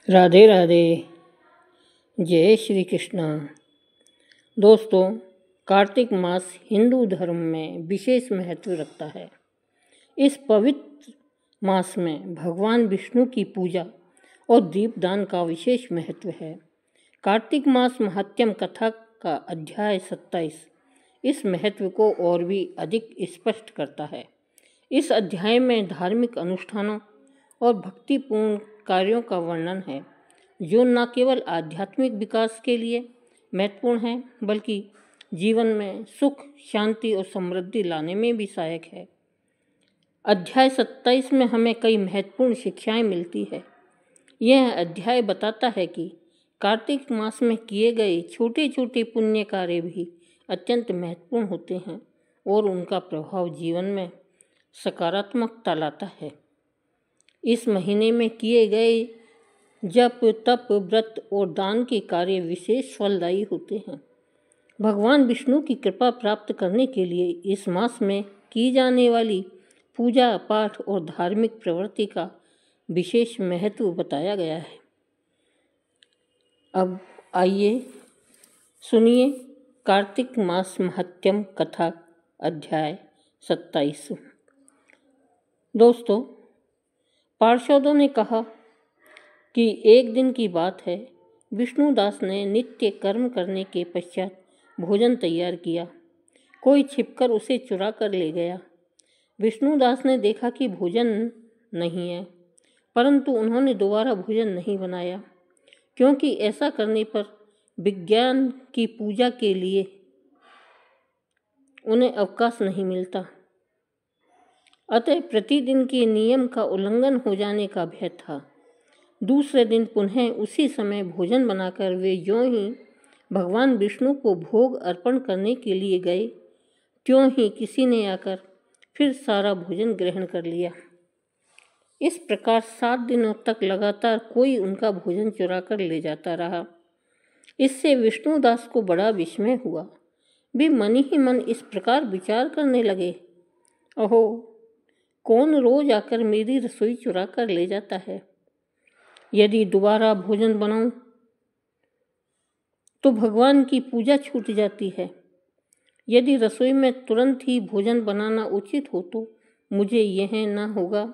राधे राधे। जय श्री कृष्णा। दोस्तों, कार्तिक मास हिंदू धर्म में विशेष महत्व रखता है। इस पवित्र मास में भगवान विष्णु की पूजा और दीपदान का विशेष महत्व है। कार्तिक मास महात्म्य कथा का अध्याय 27 इस महत्व को और भी अधिक स्पष्ट करता है। इस अध्याय में धार्मिक अनुष्ठानों और भक्तिपूर्ण कार्यों का वर्णन है, जो न केवल आध्यात्मिक विकास के लिए महत्वपूर्ण है, बल्कि जीवन में सुख, शांति और समृद्धि लाने में भी सहायक है। अध्याय 27 में हमें कई महत्वपूर्ण शिक्षाएं मिलती है। यह अध्याय बताता है कि कार्तिक मास में किए गए छोटे छोटे पुण्य कार्य भी अत्यंत महत्वपूर्ण होते हैं और उनका प्रभाव जीवन में सकारात्मकता लाता है। इस महीने में किए गए जप, तप, व्रत और दान के कार्य विशेष फलदायी होते हैं। भगवान विष्णु की कृपा प्राप्त करने के लिए इस मास में की जाने वाली पूजा पाठ और धार्मिक प्रवृत्ति का विशेष महत्व बताया गया है। अब आइए सुनिए कार्तिक मास महात्म्य कथा अध्याय 27। दोस्तों, पार्षदों ने कहा कि एक दिन की बात है, विष्णुदास ने नित्य कर्म करने के पश्चात भोजन तैयार किया। कोई छिपकर उसे चुरा कर ले गया। विष्णुदास ने देखा कि भोजन नहीं है, परंतु उन्होंने दोबारा भोजन नहीं बनाया, क्योंकि ऐसा करने पर विज्ञान की पूजा के लिए उन्हें अवकाश नहीं मिलता। अतः प्रतिदिन के नियम का उल्लंघन हो जाने का भय था। दूसरे दिन पुनः उसी समय भोजन बनाकर वे ज्यों ही भगवान विष्णु को भोग अर्पण करने के लिए गए, त्यों ही किसी ने आकर फिर सारा भोजन ग्रहण कर लिया। इस प्रकार 7 दिनों तक लगातार कोई उनका भोजन चुरा कर ले जाता रहा। इससे विष्णुदास को बड़ा विस्मय हुआ। वे मन ही मन इस प्रकार विचार करने लगे, ओहो, कौन रोज आकर मेरी रसोई चुरा कर ले जाता है। यदि दोबारा भोजन बनाऊं तो भगवान की पूजा छूट जाती है। यदि रसोई में तुरंत ही भोजन बनाना उचित हो तो मुझे यह न होगा,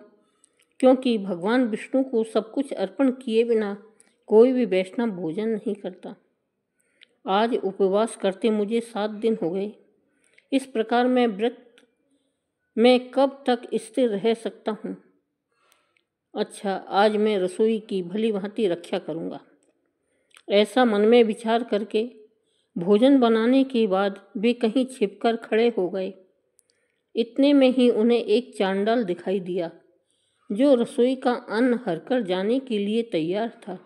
क्योंकि भगवान विष्णु को सब कुछ अर्पण किए बिना कोई भी वैष्णव भोजन नहीं करता। आज उपवास करते मुझे 7 दिन हो गए। इस प्रकार मैं व्रत में कब तक स्थिर रह सकता हूँ। अच्छा, आज मैं रसोई की भली भांति रक्षा करूँगा। ऐसा मन में विचार करके भोजन बनाने के बाद वे कहीं छिपकर खड़े हो गए। इतने में ही उन्हें एक चांडाल दिखाई दिया, जो रसोई का अन्न हरकर जाने के लिए तैयार था।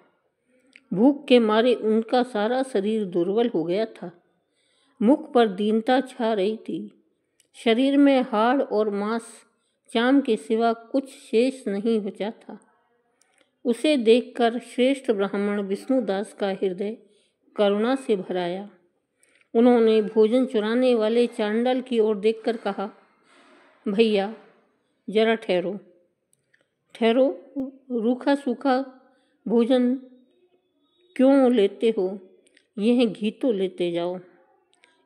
भूख के मारे उनका सारा शरीर दुर्बल हो गया था। मुख पर दीनता छा रही थी। शरीर में हाड़ और मांस चाम के सिवा कुछ शेष नहीं बचा था। उसे देखकर श्रेष्ठ ब्राह्मण विष्णुदास का हृदय करुणा से भर आया। उन्होंने भोजन चुराने वाले चांडाल की ओर देखकर कहा, भैया जरा ठहरो ठहरो, रूखा सूखा भोजन क्यों लेते हो, यह घी तो लेते जाओ।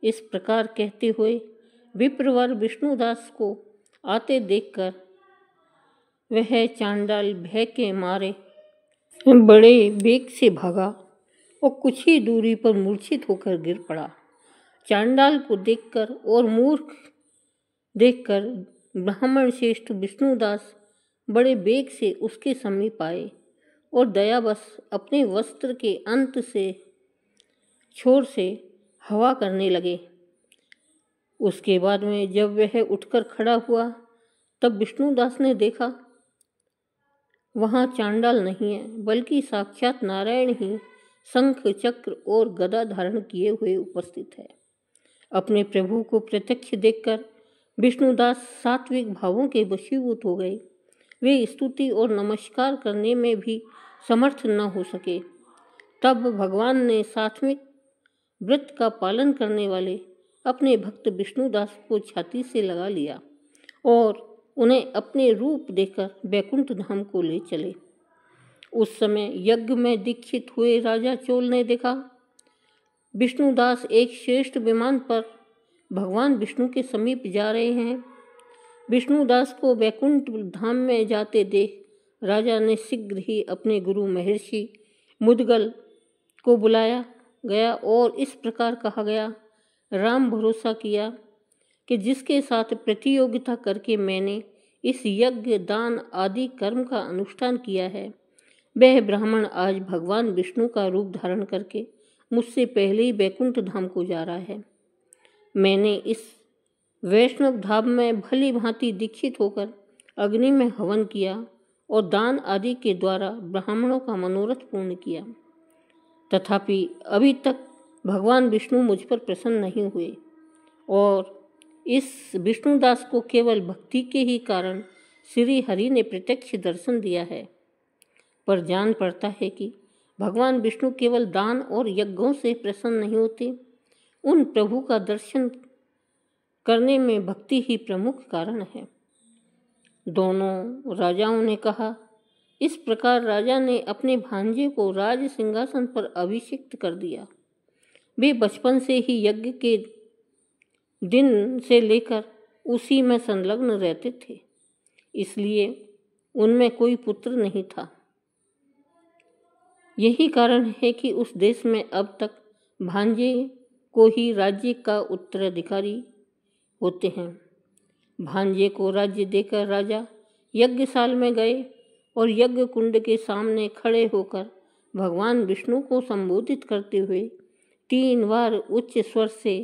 इस प्रकार कहते हुए विप्रवर विष्णुदास को आते देखकर वह चांडाल भय के मारे बड़े वेग से भागा और कुछ ही दूरी पर मूर्छित होकर गिर पड़ा। चांडाल को देखकर और मूर्ख देखकर ब्राह्मण श्रेष्ठ विष्णुदास बड़े वेग से उसके समीप आए और दयावश अपने वस्त्र के अंत से छोर से हवा करने लगे। उसके बाद में जब वह उठकर खड़ा हुआ, तब विष्णुदास ने देखा वहाँ चांडाल नहीं है, बल्कि साक्षात नारायण ही शंख, चक्र और गदा धारण किए हुए उपस्थित है। अपने प्रभु को प्रत्यक्ष देखकर विष्णुदास सात्विक भावों के वशीभूत हो गए। वे स्तुति और नमस्कार करने में भी समर्थ न हो सके। तब भगवान ने सात्विक व्रत का पालन करने वाले अपने भक्त विष्णुदास को छाती से लगा लिया और उन्हें अपने रूप देकर वैकुंठ धाम को ले चले। उस समय यज्ञ में दीक्षित हुए राजा चोल ने देखा विष्णुदास एक श्रेष्ठ विमान पर भगवान विष्णु के समीप जा रहे हैं। विष्णुदास को वैकुंठ धाम में जाते देख राजा ने शीघ्र ही अपने गुरु महर्षि मुद्गल को बुलाया गया और इस प्रकार कहा गया, राम भरोसा किया कि जिसके साथ प्रतियोगिता करके मैंने इस यज्ञ दान आदि कर्म का अनुष्ठान किया है, वह ब्राह्मण आज भगवान विष्णु का रूप धारण करके मुझसे पहले ही वैकुंठ धाम को जा रहा है। मैंने इस वैष्णव धाम में भली भांति दीक्षित होकर अग्नि में हवन किया और दान आदि के द्वारा ब्राह्मणों का मनोरथ पूर्ण किया, तथापि अभी तक भगवान विष्णु मुझ पर प्रसन्न नहीं हुए और इस विष्णुदास को केवल भक्ति के ही कारण श्री हरि ने प्रत्यक्ष दर्शन दिया है। पर जान पड़ता है कि भगवान विष्णु केवल दान और यज्ञों से प्रसन्न नहीं होते, उन प्रभु का दर्शन करने में भक्ति ही प्रमुख कारण है। दोनों राजाओं ने कहा। इस प्रकार राजा ने अपने भांजे को राज सिंहासन पर अभिषिक्त कर दिया। वे बचपन से ही यज्ञ के दिन से लेकर उसी में संलग्न रहते थे, इसलिए उनमें कोई पुत्र नहीं था। यही कारण है कि उस देश में अब तक भांजे को ही राज्य का उत्तराधिकारी होते हैं। भांजे को राज्य देकर राजा यज्ञशाल में गए और यज्ञ कुंड के सामने खड़े होकर भगवान विष्णु को संबोधित करते हुए 3 बार उच्च स्वर से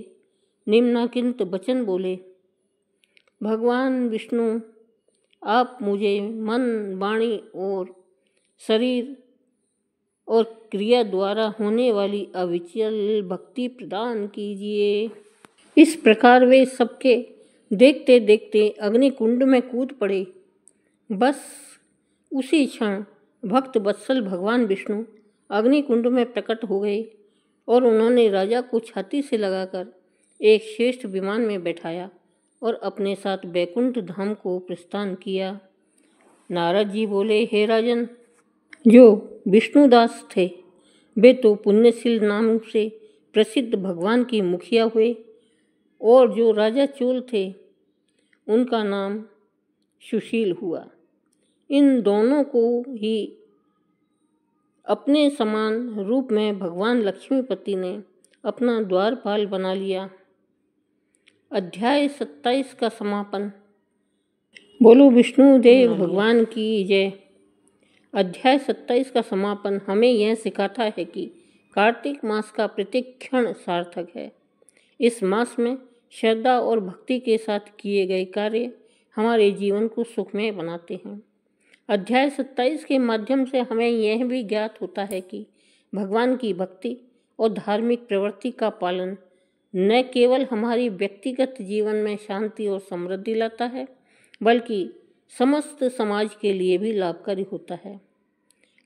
निम्नलिखित वचन बोले, भगवान विष्णु, आप मुझे मन, वाणी और शरीर और क्रिया द्वारा होने वाली अविचल भक्ति प्रदान कीजिए। इस प्रकार वे सबके देखते देखते अग्निकुंड में कूद पड़े। बस उसी क्षण भक्त वत्सल भगवान विष्णु अग्निकुंड में प्रकट हो गए और उन्होंने राजा को छाती से लगाकर एक श्रेष्ठ विमान में बैठाया और अपने साथ वैकुंठ धाम को प्रस्थान किया। नारद जी बोले, हे राजन, जो विष्णुदास थे वे तो पुण्यशील नाम से प्रसिद्ध भगवान की मुखिया हुए और जो राजा चोल थे उनका नाम सुशील हुआ। इन दोनों को ही अपने समान रूप में भगवान लक्ष्मीपति ने अपना द्वारपाल बना लिया। अध्याय 27 का समापन। बोलो विष्णुदेव भगवान की जय। अध्याय 27 का समापन हमें यह सिखाता है कि कार्तिक मास का प्रत्येक क्षण सार्थक है। इस मास में श्रद्धा और भक्ति के साथ किए गए कार्य हमारे जीवन को सुखमय बनाते हैं। अध्याय 27 के माध्यम से हमें यह भी ज्ञात होता है कि भगवान की भक्ति और धार्मिक प्रवृत्ति का पालन न केवल हमारी व्यक्तिगत जीवन में शांति और समृद्धि लाता है, बल्कि समस्त समाज के लिए भी लाभकारी होता है।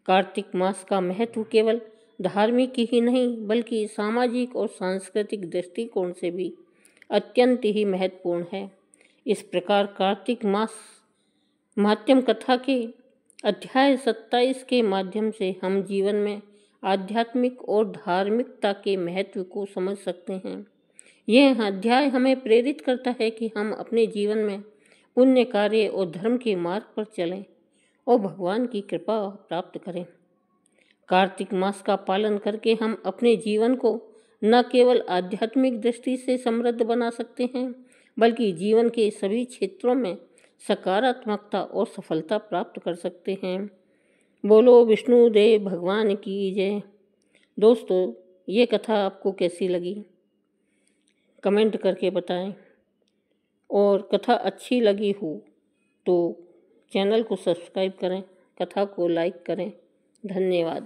कार्तिक मास का महत्व केवल धार्मिक ही नहीं, बल्कि सामाजिक और सांस्कृतिक दृष्टिकोण से भी अत्यंत ही महत्वपूर्ण है। इस प्रकार कार्तिक मास महात्म्य कथा के अध्याय 27 के माध्यम से हम जीवन में आध्यात्मिक और धार्मिकता के महत्व को समझ सकते हैं। यह अध्याय हमें प्रेरित करता है कि हम अपने जीवन में पुण्य कार्य और धर्म के मार्ग पर चलें और भगवान की कृपा प्राप्त करें। कार्तिक मास का पालन करके हम अपने जीवन को न केवल आध्यात्मिक दृष्टि से समृद्ध बना सकते हैं, बल्कि जीवन के सभी क्षेत्रों में सकारात्मकता और सफलता प्राप्त कर सकते हैं। बोलो विष्णुदेव भगवान की जय। दोस्तों, ये कथा आपको कैसी लगी कमेंट करके बताएं, और कथा अच्छी लगी हो तो चैनल को सब्सक्राइब करें, कथा को लाइक करें। धन्यवाद।